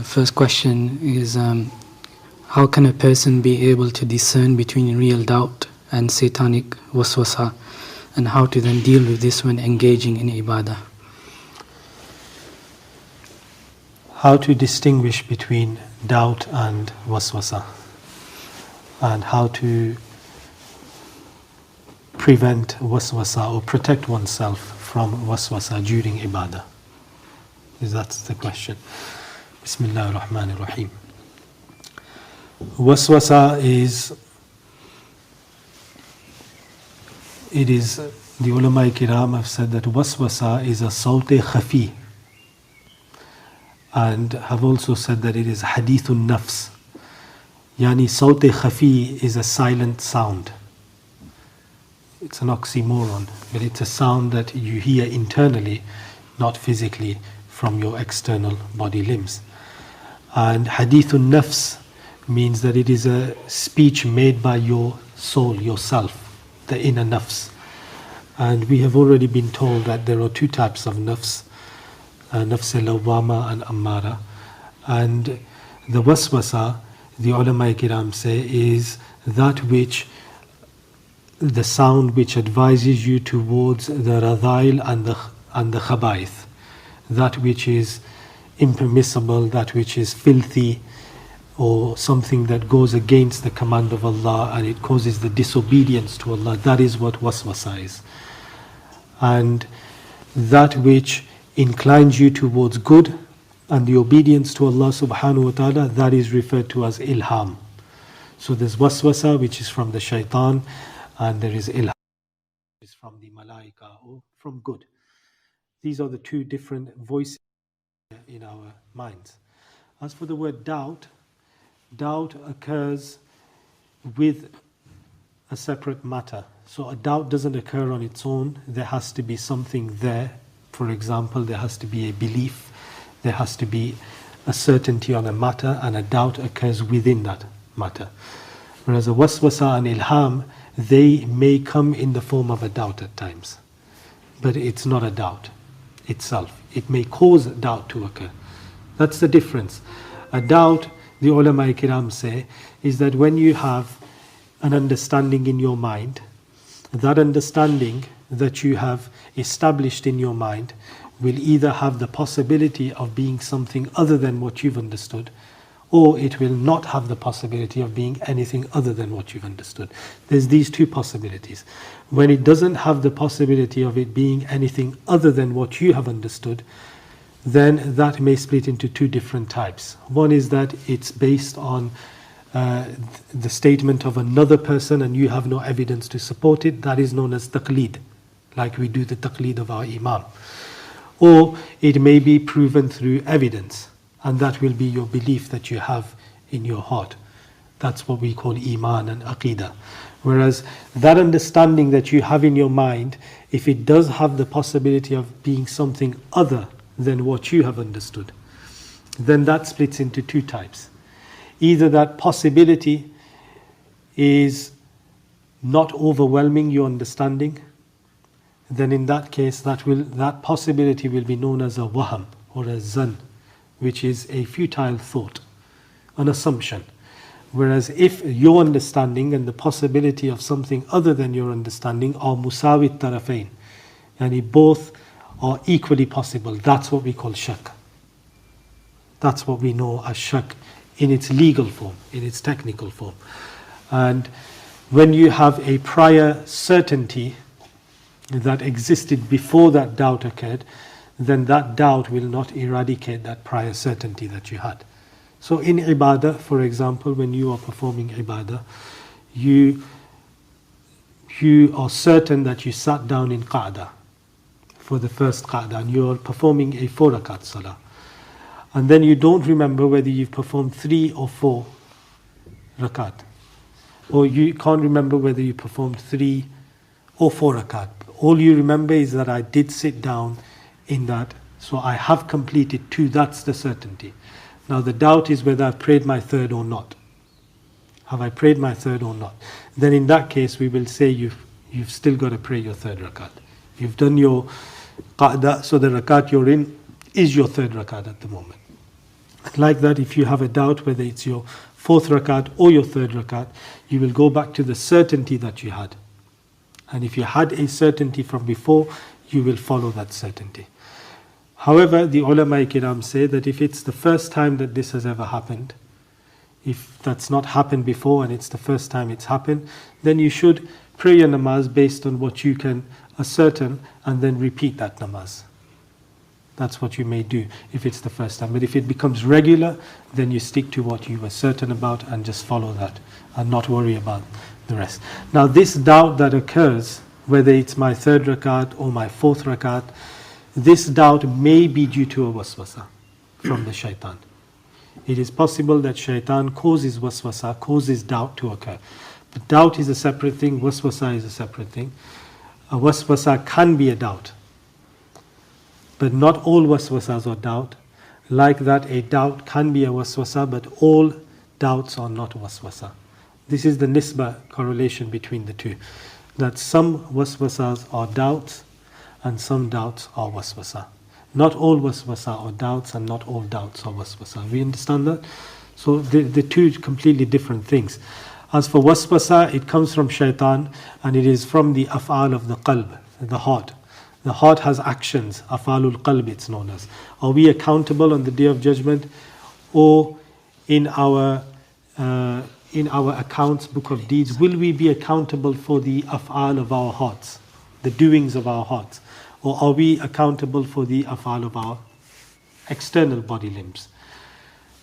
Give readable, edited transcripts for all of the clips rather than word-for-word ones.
First question is, how can a person be able to discern between real doubt and satanic waswasa, and how to then deal with this when engaging in Ibaadah? How to distinguish between doubt and waswasa, and how to prevent waswasa or protect oneself from waswasa during Ibaadah. That's the question. Bismillahir Rahmanir Rahim. Waswasa is the ulama kiram have said that waswasa is a sawt-e khafi, and have also said that it is hadithun nafs. Yani sawt-e khafi is a silent sound. It's an oxymoron, but it's a sound that you hear internally, not physically from your external body limbs. And hadithun nafs means that it is a speech made by your soul, yourself, the inner nafs. And we have already been told that there are two types of nafs, nafs al-lawwama and ammara. And the waswasa, the ulama kiram say, is that which, the sound which advises you towards the radhail and the khabaith, that which is impermissible, that which is filthy, or something that goes against the command of Allah and it causes the disobedience to Allah. That is what waswasa is. And that which inclines you towards good and the obedience to Allah subhanahu wa ta'ala, that is referred to as ilham. So there's waswasa, which is from the shaitan, and there is ilham, which is from the malaika, or from good. These are the two different voices in our minds. As for the word doubt, doubt occurs with a separate matter. So a doubt doesn't occur on its own. There has to be something there. For example, there has to be a belief, there has to be a certainty on a matter, and a doubt occurs within that matter. Whereas a waswasa and ilham, they may come in the form of a doubt at times, but it's not a doubt itself. It may cause doubt to occur. That's the difference. A doubt, the ulama kiram say, is that when you have an understanding in your mind, that understanding that you have established in your mind will either have the possibility of being something other than what you've understood, or it will not have the possibility of being anything other than what you've understood. There's these two possibilities. When it doesn't have the possibility of it being anything other than what you have understood, then that may split into two different types. One is that it's based on the statement of another person and you have no evidence to support it. That is known as taqleed, like we do the taqleed of our imam. Or it may be proven through evidence, and that will be your belief that you have in your heart. That's what we call iman and aqidah. Whereas that understanding that you have in your mind, if it does have the possibility of being something other than what you have understood, then that splits into two types. Either that possibility is not overwhelming your understanding, then in that case that possibility will be known as a waham or a zan, which is a futile thought, an assumption. Whereas if your understanding and the possibility of something other than your understanding are musawit tarafain, and both are equally possible, that's what we call shak. That's what we know as shak in its legal form, in its technical form. And when you have a prior certainty that existed before that doubt occurred, then that doubt will not eradicate that prior certainty that you had. So in Ibaadah, for example, when you are performing Ibaadah, you are certain that you sat down in Qa'dah for the first Qa'dah, and you are performing a 4 rakat salah. And then you don't remember whether you've performed 3 or 4 rakat. Or you can't remember whether you performed 3 or 4 rakat. All you remember is that I did sit down in that, so I have completed 2, that's the certainty. Now the doubt is whether I've prayed my 3rd or not. Have I prayed my 3rd or not? Then in that case we will say you've still got to pray your 3rd rakat. You've done your qa'dah, so the rakat you're in is your 3rd rakat at the moment. Like that, if you have a doubt whether it's your fourth rakat or your third rakat, you will go back to the certainty that you had. And if you had a certainty from before, you will follow that certainty. However, the ulama kiram say that if it's the first time that this has ever happened, if that's not happened before and it's the first time it's happened, then you should pray your namaz based on what you can ascertain and then repeat that namaz. That's what you may do if it's the first time. But if it becomes regular, then you stick to what you were certain about and just follow that and not worry about the rest. Now this doubt that occurs, whether it's my third rakat or my fourth rakat, this doubt may be due to a waswasa from the shaitan. It is possible that shaitan causes waswasa, causes doubt to occur. But doubt is a separate thing, waswasa is a separate thing. A waswasa can be a doubt. But not all waswasas are doubt. Like that, a doubt can be a waswasa, but all doubts are not waswasa. This is the nisbah correlation between the two. That some waswasas are doubts and some doubts are waswasa. Not all waswasa are doubts and not all doubts are waswasa. We understand that? So the two completely different things. As for waswasa, it comes from shaitan and it is from the af'al of the qalb, the heart. The heart has actions, af'alul qalb it's known as. Are we accountable on the Day of Judgment, or in our accounts, book of deeds, will we be accountable for the af'al of our hearts, the doings of our hearts? Or are we accountable for the af'al of our external body limbs?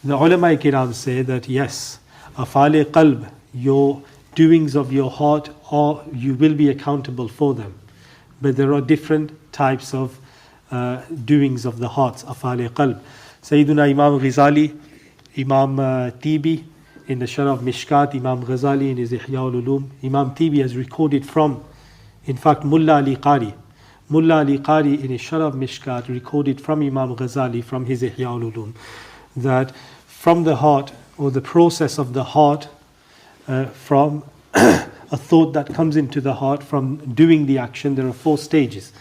The ulama kiram say that yes, af'al qalb, your doings of your heart, you will be accountable for them. But there are different types of doings of the hearts, af'al qalb. Sayyiduna Imam Ghazali, Imam Tibi in the Sharh of Mishkat, Imam Ghazali in his Ihya ul-Ulum, Imam Tibi has recorded from, in fact, Mullah Ali Qari. Mullah Ali Qari in his Sharh of Mishkat recorded from Imam Ghazali from his Ihya ul-Ulum that from the heart, or the process of the heart, from a thought that comes into the heart from doing the action, there are 4 stages.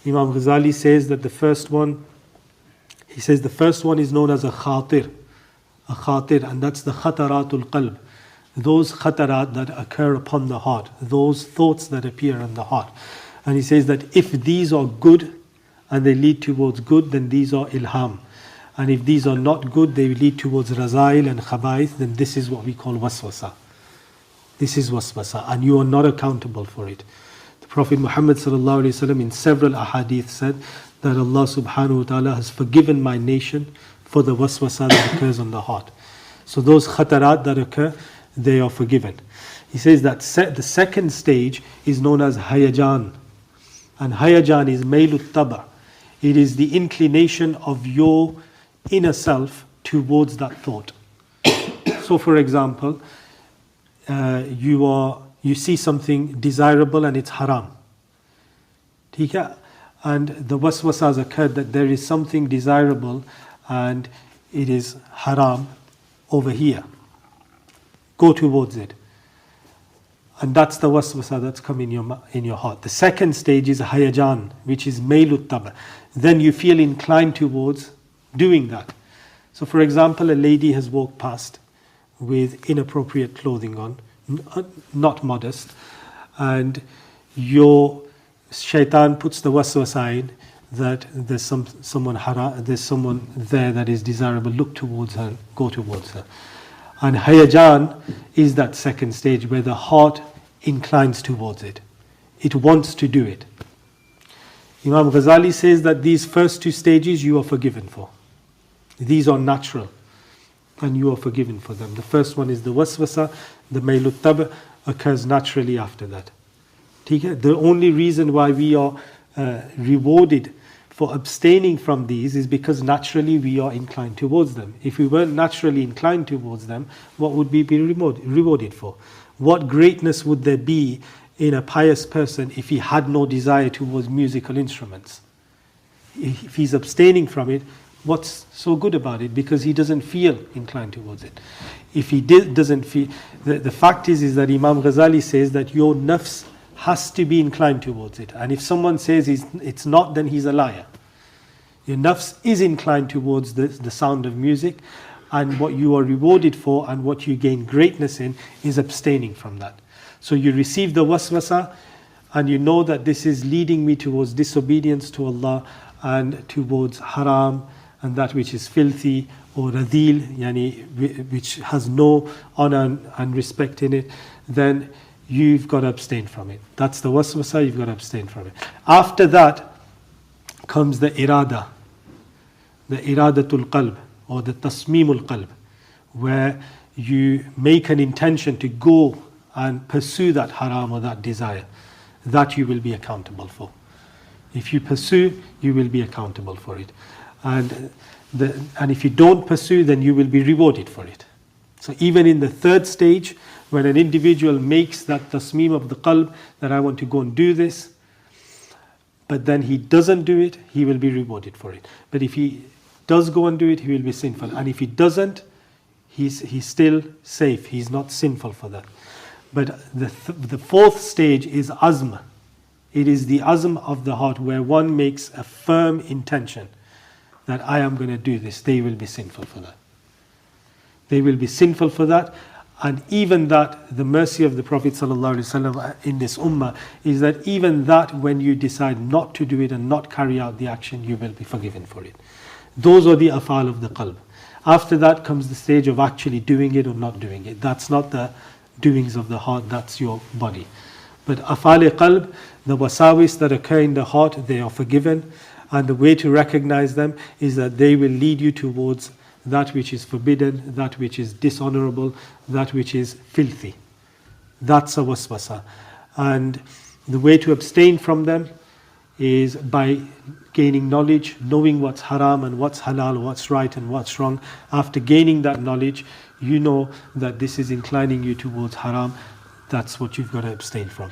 Imam Ghazali says that the first one is known as a khatir, and that's the khataratul qalb, those khatarat that occur upon the heart, those thoughts that appear in the heart. And he says that if these are good and they lead towards good, then these are ilham. And if these are not good, they lead towards razail and khabaith, then this is what we call waswasa. This is waswasa, and you are not accountable for it. The Prophet Muhammad sallallahu alaihi wasallam in several ahadith said that Allah subhanahu wa ta'ala has forgiven my nation for the waswasa that occurs on the heart. So those khatarat that occur, they are forgiven. He says that the second stage is known as hayajan. And hayajan is mailut taba. It is the inclination of your inner self towards that thought. So for example, you see something desirable and it's haram. And the waswasas occurred that there is something desirable and it is haram over here. Go towards it. And that's the waswasa that's come in your heart. The second stage is hayajan, which is mailut taba. Then you feel inclined towards doing that. So for example, a lady has walked past with inappropriate clothing on, not modest, and your shaitan puts the waswasa in that there's someone there that is desirable, look towards her, go towards her. And hayajan is that second stage where the heart inclines towards it. It wants to do it. Imam Ghazali says that these first 2 stages you are forgiven for. These are natural and you are forgiven for them. The first one is the waswasa, the mailut tab occurs naturally after that. The only reason why we are rewarded for abstaining from these is because naturally we are inclined towards them. If we weren't naturally inclined towards them, what would we be rewarded for? What greatness would there be in a pious person if he had no desire towards musical instruments? If he's abstaining from it, what's so good about it? Because he doesn't feel inclined towards it. If he doesn't feel, the fact is that Imam Ghazali says that your nafs has to be inclined towards it. And if someone says it's not, then he's a liar. Your nafs is inclined towards the sound of music, and what you are rewarded for and what you gain greatness in is abstaining from that. So you receive the waswasa and you know that this is leading me towards disobedience to Allah and towards haram and that which is filthy or radil, yani which has no honor and respect in it, then you've got to abstain from it. That's the waswasa, you've got to abstain from it. After that comes the irada, the iradatul qalb or the tasmimul qalb, where you make an intention to go and pursue that haram or that desire. That you will be accountable for. If you pursue, you will be accountable for it. And if you don't pursue, then you will be rewarded for it. So even in the third stage, when an individual makes that tasmeem of the qalb, that I want to go and do this, but then he doesn't do it, he will be rewarded for it. But if he does go and do it, he will be sinful. And if he doesn't, he's still safe. He's not sinful for that. But the fourth stage is azm. It is the azm of the heart where one makes a firm intention that I am going to do this. They will be sinful for that. They will be sinful for that. And even that, the mercy of the Prophet ﷺ in this ummah is that even that, when you decide not to do it and not carry out the action, you will be forgiven for it. Those are the afal of the qalb. After that comes the stage of actually doing it or not doing it. That's not the doings of the heart, that's your body. But afal qalb, the wasawis that occur in the heart, they are forgiven. And the way to recognize them is that they will lead you towards that which is forbidden, that which is dishonorable, that which is filthy. That's a waswasa. And the way to abstain from them is by gaining knowledge, knowing what's haram and what's halal, what's right and what's wrong. After gaining that knowledge, you know that this is inclining you towards haram. That's what you've got to abstain from.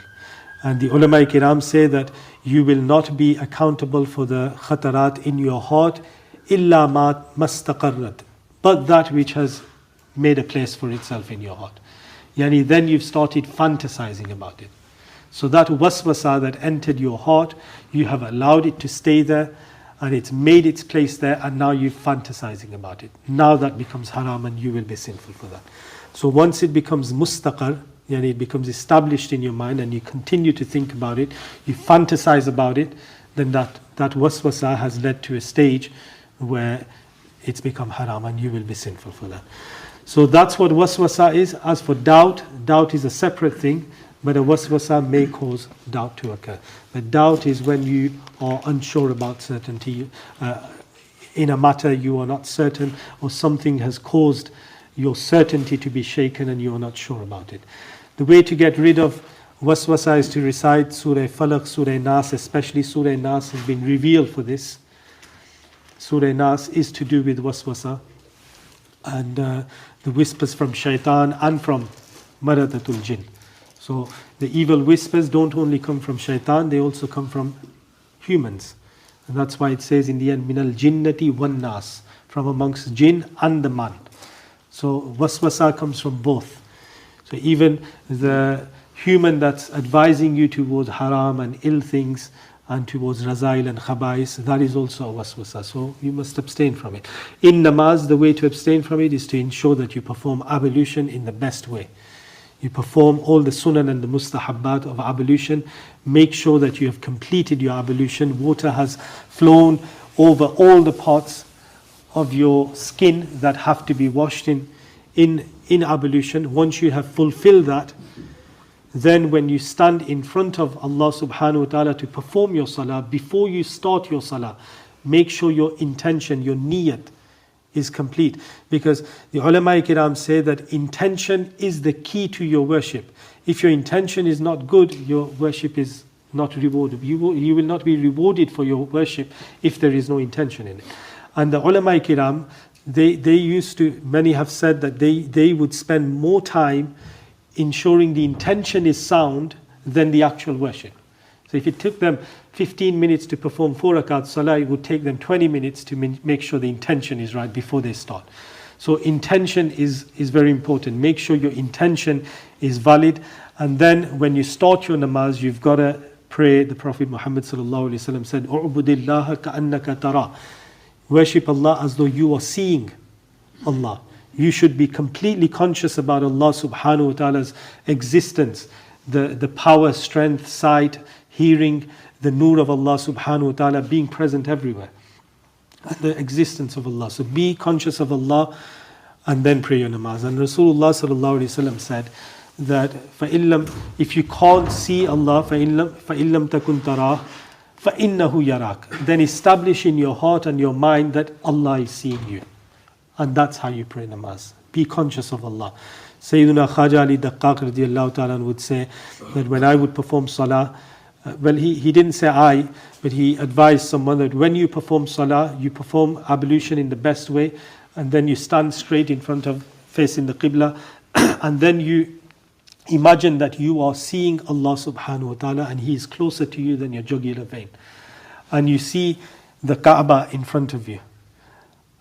And the ulama kiram say that you will not be accountable for the khatarat in your heart illa ma mastaqarrat, but that which has made a place for itself in your heart. Yani then you've started fantasizing about it. So that waswasa that entered your heart, you have allowed it to stay there and it's made its place there, and now you're fantasizing about it. Now that becomes haram and you will be sinful for that. So once it becomes mustaqar, yani it becomes established in your mind and you continue to think about it, you fantasize about it, then that waswasa has led to a stage where it's become haram and you will be sinful for that. So that's what waswasa is. As for doubt, doubt is a separate thing, but a waswasa may cause doubt to occur. But doubt is when you are unsure about certainty. In a matter you are not certain, or something has caused your certainty to be shaken and you are not sure about it. The way to get rid of waswasa is to recite Surah Falaq, Surah Nas, especially Surah Nas has been revealed for this. Surah Nas is to do with waswasa and the whispers from shaitan and from maradatul jinn. So the evil whispers don't only come from shaitan, they also come from humans. And that's why it says in the end, minal jinnati wan nas, from amongst jinn and the man. So waswasa comes from both. So even the human that's advising you towards haram and ill things and towards razail and khabais, that is also a waswasa. So you must abstain from it. In namaz, the way to abstain from it is to ensure that you perform ablution in the best way. You perform all the sunan and the mustahabbat of ablution. Make sure that you have completed your ablution. Water has flown over all the parts of your skin that have to be washed in ablution. Once you have fulfilled that, then when you stand in front of Allah subhanahu wa ta'ala to perform your salah, before you start your salah, make sure your intention, your niyat is complete. Because the ulama kiram say that intention is the key to your worship. If your intention is not good, your worship is not rewarded. You will not be rewarded for your worship if there is no intention in it. And the ulama kiram, they used to, many have said that they would spend more time ensuring the intention is sound than the actual worship. So if it took them 15 minutes to perform 4 rakat salah, it would take them 20 minutes to make sure the intention is right before they start. So intention is very important. Make sure your intention is valid. And then when you start your namaz, you've got to pray. The Prophet Muhammad sallallahu alaihi wasallam said, "U'budillaha ka'annaka tara." Worship Allah as though you are seeing Allah. You should be completely conscious about Allah subhanahu wa ta'ala's existence, the power, strength, sight, hearing, the nur of Allah subhanahu wa ta'ala being present everywhere. And the existence of Allah. So be conscious of Allah and then pray your namaz. And Rasulullah sallallahu alayhi wa sallam said that if you can't see Allah, فَإِلَّمْ تَكُنْ تَرَاهُ فَإِنَّهُ يَرَاكَ, then establish in your heart and your mind that Allah is seeing you. And that's how you pray namaz. Be conscious of Allah. Sayyiduna Khaja Ali Daqqaq radiallahu ta'ala would say that when I would perform salah, well, he didn't say I, but he advised someone that when you perform salah, you perform ablution in the best way, and then you stand straight in front of, facing the qibla, and then you imagine that you are seeing Allah subhanahu wa ta'ala and He is closer to you than your jugular vein. And you see the Kaaba in front of you.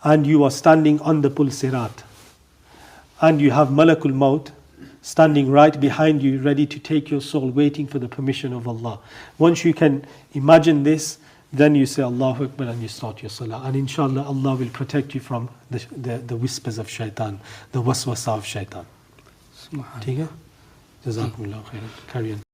And you are standing on the Pul Sirat. And you have Malakul Maut standing right behind you, ready to take your soul, waiting for the permission of Allah. Once you can imagine this, then you say Allahu Akbar and you start your salah. And inshallah, Allah will protect you from the whispers of shaitan, the waswasa of shaitan. Subhanallah. ठीक है? Jazakumullah khairan. Carry on.